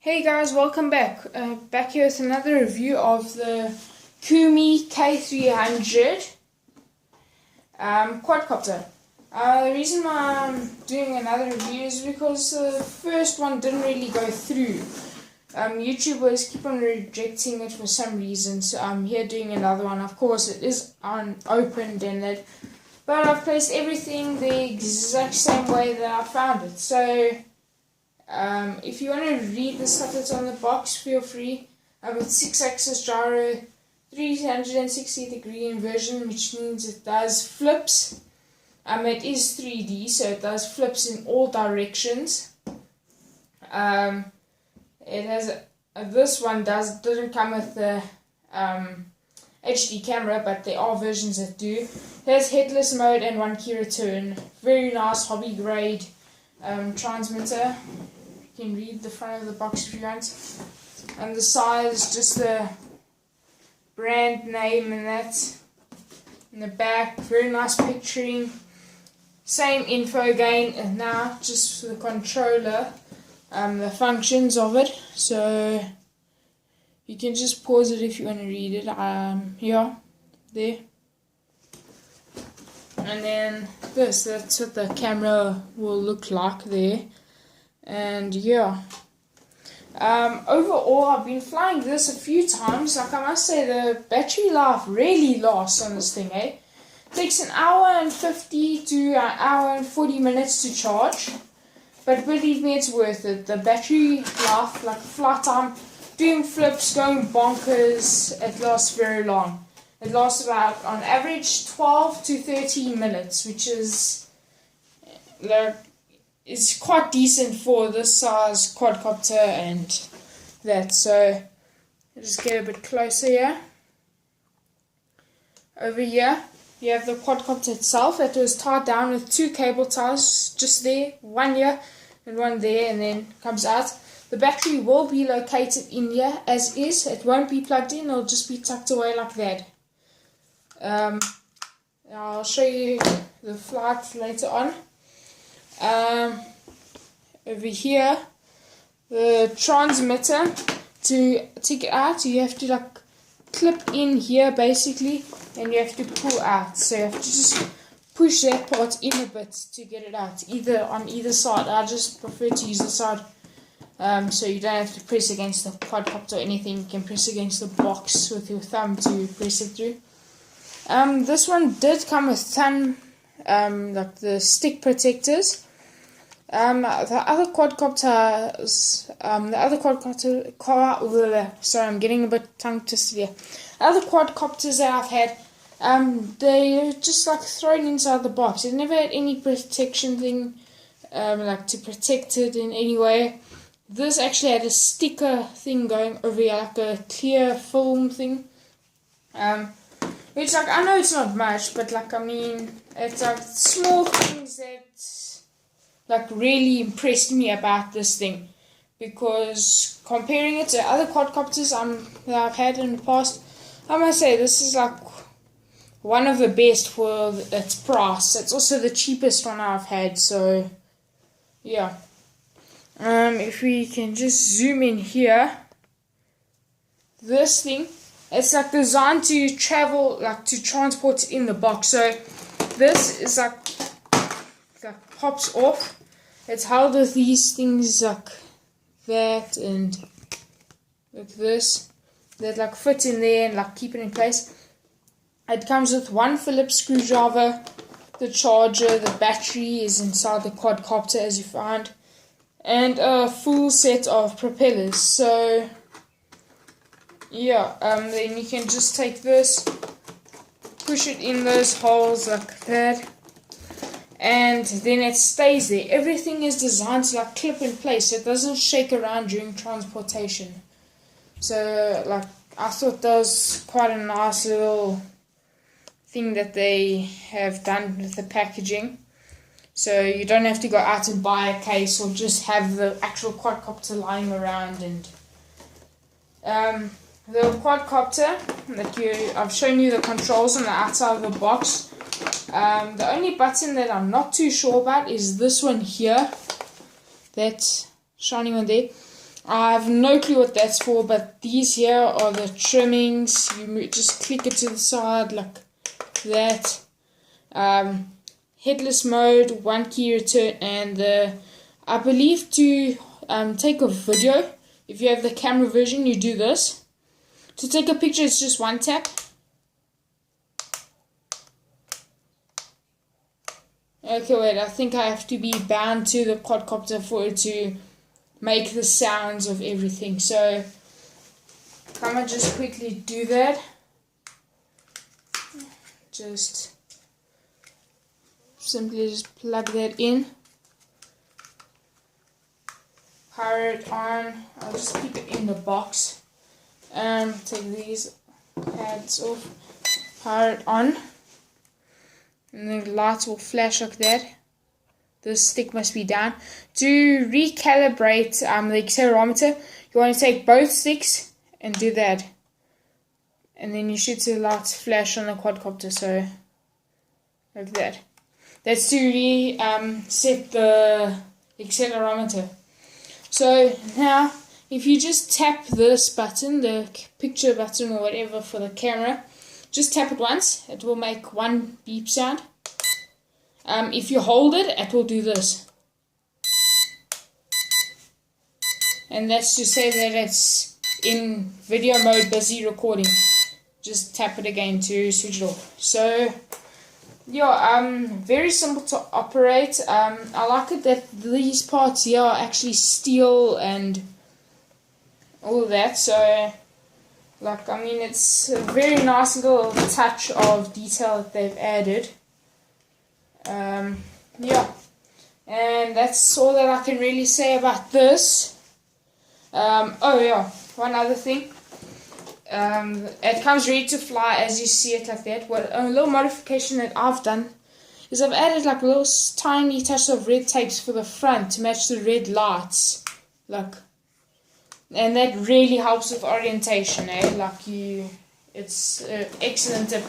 Hey guys, welcome back. Back here with another review of the Koome k300 quadcopter. The reason why I'm doing another review is because the first one didn't really go through. YouTubers keep on rejecting it for some reason, so I'm here doing another one. Of course, it is unopened and that, but I've placed everything the exact same way that I found it. So if you want to read the stuff that's on the box, feel free. I've got 6-axis gyro, 360-degree inversion, which means it does flips. It is 3D, so it does flips in all directions. It has this one didn't come with the HD camera, but there are versions that do. It has headless mode and 1 key return. Very nice hobby grade transmitter. You can read the front of the box if you want. And the size, just the brand name and that. In the back, very nice picturing. Same info again, and now just for the controller, the functions of it. So you can just pause it if you want to read it. Yeah, there. And then that's what the camera will look like there. And yeah, overall I've been flying this a few times. Like, I must say the battery life really lasts on this thing, eh? It takes an hour and 50 to an hour and 40 minutes to charge, but believe me, it's worth it. The battery life, like flight time, doing flips, going bonkers, it lasts very long. It lasts about, on average, 12 to 13 minutes, which is like, it's quite decent for this size quadcopter and that. So I'll just get a bit closer here. Over here you have the quadcopter itself that was tied down with 2 cable ties just there, one here and one there, and then comes out. The battery will be located in here as is. It won't be plugged in, it'll just be tucked away like that. I'll show you the flight later on. Over here, the transmitter, to take it out, you have to like clip in here basically, and you have to pull out. So you have to just push that part in a bit to get it out, either on either side. I just prefer to use the side, so you don't have to press against the quadcopter or anything. You can press against the box with your thumb to press it through. This one did come with some like the stick protectors. The other quadcopters, sorry, I'm getting a bit tongue twisted here. Other quadcopters that I've had, they're just like thrown inside the box. It never had any protection thing, like to protect it in any way. This actually had a sticker thing going over here, like a clear film thing. Which, like, I know it's not much, but like, I mean, it's like small things that like really impressed me about this thing, because comparing it to other quadcopters that I've had in the past, I must say this is like one of the best for its price. It's also the cheapest one I've had, so yeah. If we can just zoom in here, this thing, it's like designed to travel, like to transport it in the box. So this is like pops off. It's held with these things like that and like this, that like fit in there and like keep it in place. It comes with 1 Phillips screwdriver, the charger, the battery is inside the quadcopter as you find, and a full set of propellers. So yeah, then you can just take this, push it in those holes like that, and then it stays there. Everything is designed to like clip in place, so it doesn't shake around during transportation. So like, I thought that was quite a nice little thing that they have done with the packaging. So you don't have to go out and buy a case or just have the actual quadcopter lying around. And the quadcopter, I've shown you the controls on the outside of the box. The only button that I'm not too sure about is this one here, that's shining on there. I have no clue what that's for, but these here are the trimmings. You just click it to the side like that. Headless mode, 1 key return, and I believe to take a video. If you have the camera version, you do this. To take a picture, it's just 1 tap. Okay, wait, I think I have to be bound to the quadcopter for it to make the sounds of everything. So, I'm gonna just quickly do that. Just simply just plug that in. Power it on. I'll just keep it in the box. Take these pads off. Power it on. And the lights will flash like that. The stick must be down. To recalibrate the accelerometer, you want to take both sticks and do that. And then you should see the lights flash on the quadcopter, so like that. That's to reset the accelerometer. So now, if you just tap this button, the picture button or whatever for the camera, just tap it once, it will make 1 beep sound. If you hold it, it will do this. And that's to say that it's in video mode, busy recording. Just tap it again to switch it off. So, yeah, very simple to operate. I like it that these parts here are actually steel and all that. So, like, I mean, it's a very nice little touch of detail that they've added. Yeah, and that's all that I can really say about this. Oh yeah, one other thing. It comes ready to fly as you see it like that. What a little modification that I've done is I've added like little tiny touches of red tapes for the front to match the red lights, like, and that really helps with orientation. Like it's an excellent tip,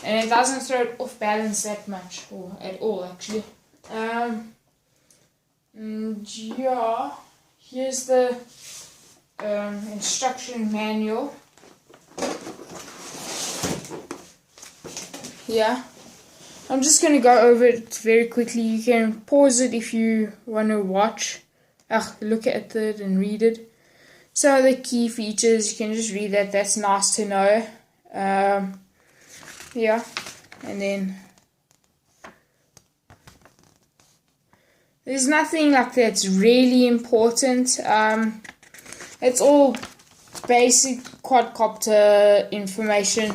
and it doesn't throw it off balance that much or at all actually. Yeah, here's the instruction manual. Yeah, I'm just going to go over it very quickly. You can pause it if you want to look at it and read it. So the key features, you can just read that. That's nice to know. Yeah, and then there's nothing like that's really important. It's all basic quadcopter information.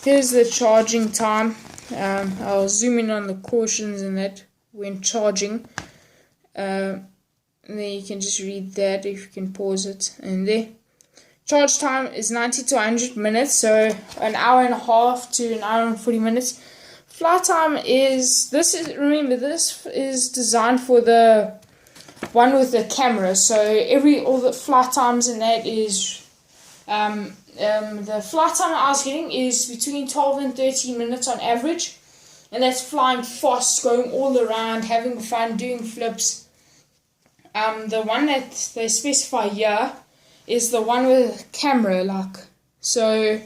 Here's the charging time. I'll zoom in on the cautions and that when charging. And then you can just read that if you can pause it. And there. Charge time is 90 to 100 minutes, so an hour and a half to an hour and 40 minutes. Flight time remember this is designed for the one with the camera, so all the flight times in that is the flight time I was getting is between 12 and 13 minutes on average, and that's flying fast, going all around, having fun, doing flips. The one that they specify here is the one with a camera, like, so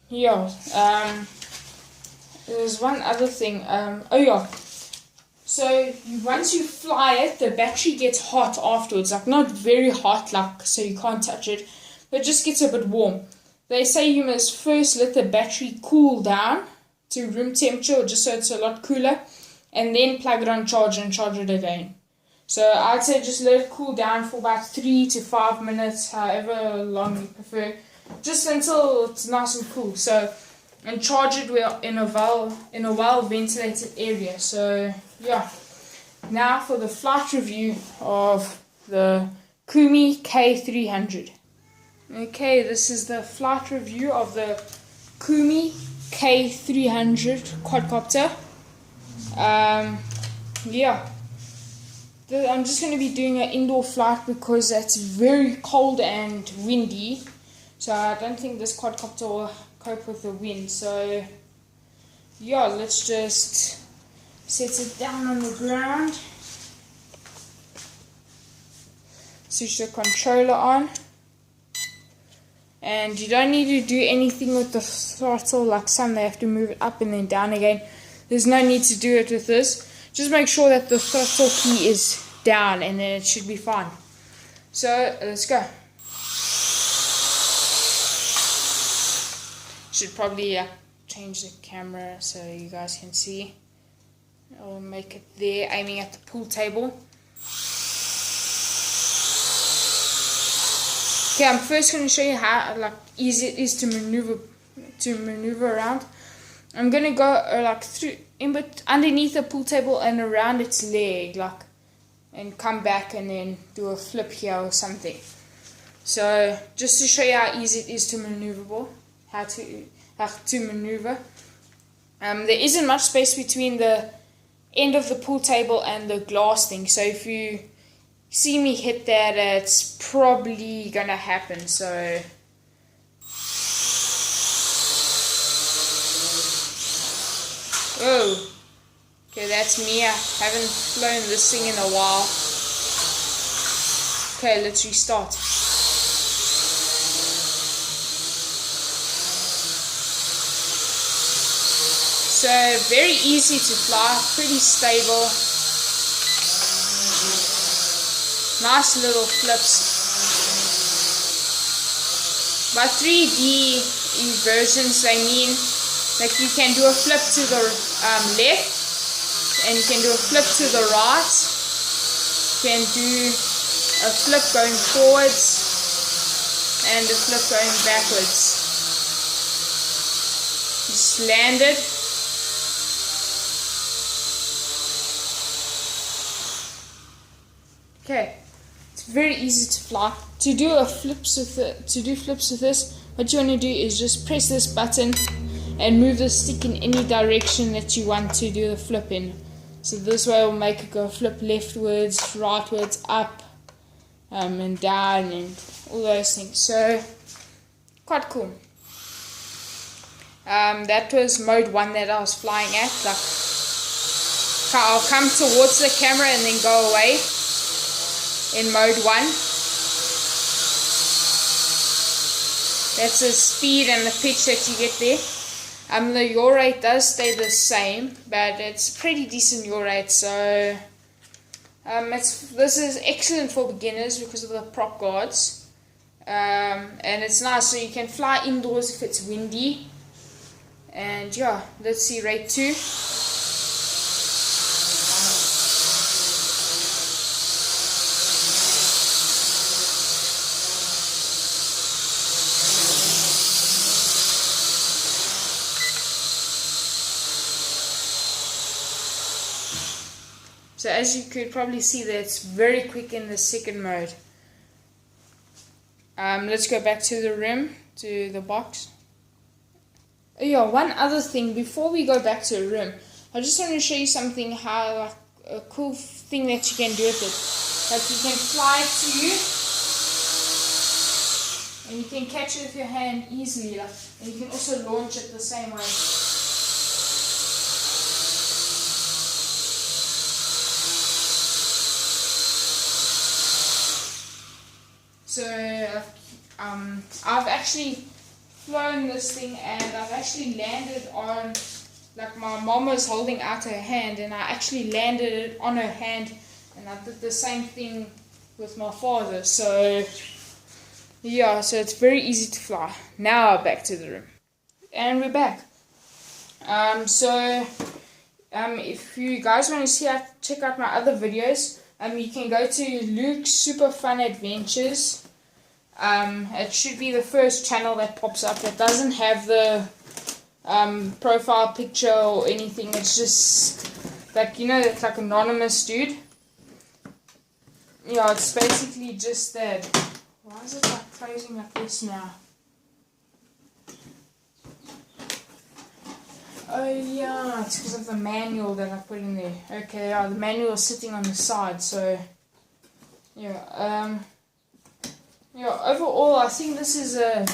yeah. There's one other thing. Oh yeah. So once you fly it, the battery gets hot afterwards. Like, not very hot, like, so you can't touch it, but it just gets a bit warm. They say you must first let the battery cool down to room temperature, just so it's a lot cooler, and then plug it on charge and charge it again. So I'd say just let it cool down for about 3 to 5 minutes, however long you prefer, just until it's nice and cool. So, and charge it in a well ventilated area. So yeah. Now for the flight review of the Koome K300. Okay, this is the flight review of the Koome K300 quadcopter. Yeah. I'm just going to be doing an indoor flight because it's very cold and windy. So I don't think this quadcopter will cope with the wind. So yeah, let's just set it down on the ground. switch the controller on. And you don't need to do anything with the throttle like some, they have to move it up and then down again. There's no need to do it with this. Just make sure that the throttle key is down and then it should be fine. So let's go. Should probably change the camera so you guys can see. I'll make it there, aiming at the pool table. Okay, I'm first going to show you how easy it is to maneuver around. I'm going to go through underneath the pool table and around its leg, and come back and then do a flip here or something. So just to show you how easy it is to maneuver, how to maneuver. There isn't much space between the end of the pool table and the glass thing, so if you see me hit that, it's probably gonna happen. So oh, okay, that's me. I haven't flown this thing in a while. Okay, let's restart. So very easy to fly, pretty stable. Nice little flips. By 3D inversions, they mean that you can do a flip to the left, and you can do a flip to the right. You can do a flip going forwards and a flip going backwards. Just landed. Okay. It's very easy to fly. To do flips with this, what you want to do is just press this button and move the stick in any direction that you want to do the flip in. So this way will make it go flip leftwards, rightwards, up, and down, and all those things. So quite cool. That was mode 1 that I was flying at. I'll come towards the camera and then go away. In mode 1, that's the speed and the pitch that you get there. The yaw rate does stay the same, but it's pretty decent yaw rate. So this is excellent for beginners because of the prop guards, and it's nice. So you can fly indoors if it's windy. And yeah, let's see rate 2. So as you could probably see that it's very quick in the second mode. Let's go back to the room, to the box. Oh yeah, one other thing before we go back to the room, I just want to show you something, how a cool thing that you can do with it. Like you can fly it to you, and you can catch it with your hand easily, and you can also launch it the same way. So I've actually flown this thing, and I've actually landed on, my mom was holding out her hand, and I actually landed it on her hand, and I did the same thing with my father. So yeah, so it's very easy to fly. Now back to the room, and we're back. If you guys want to check out my other videos, you can go to Luke's Super Fun Adventures. It should be the first channel that pops up. It doesn't have the profile picture or anything. It's just it's like anonymous dude. Yeah, it's basically just that. Why is it closing like this now? Oh yeah, it's because of the manual that I put in there. Okay, yeah, the manual is sitting on the side, so yeah. Overall, I think this is a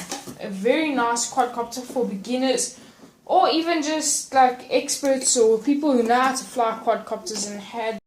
very nice quadcopter for beginners, or even just experts or people who know how to fly quadcopters and had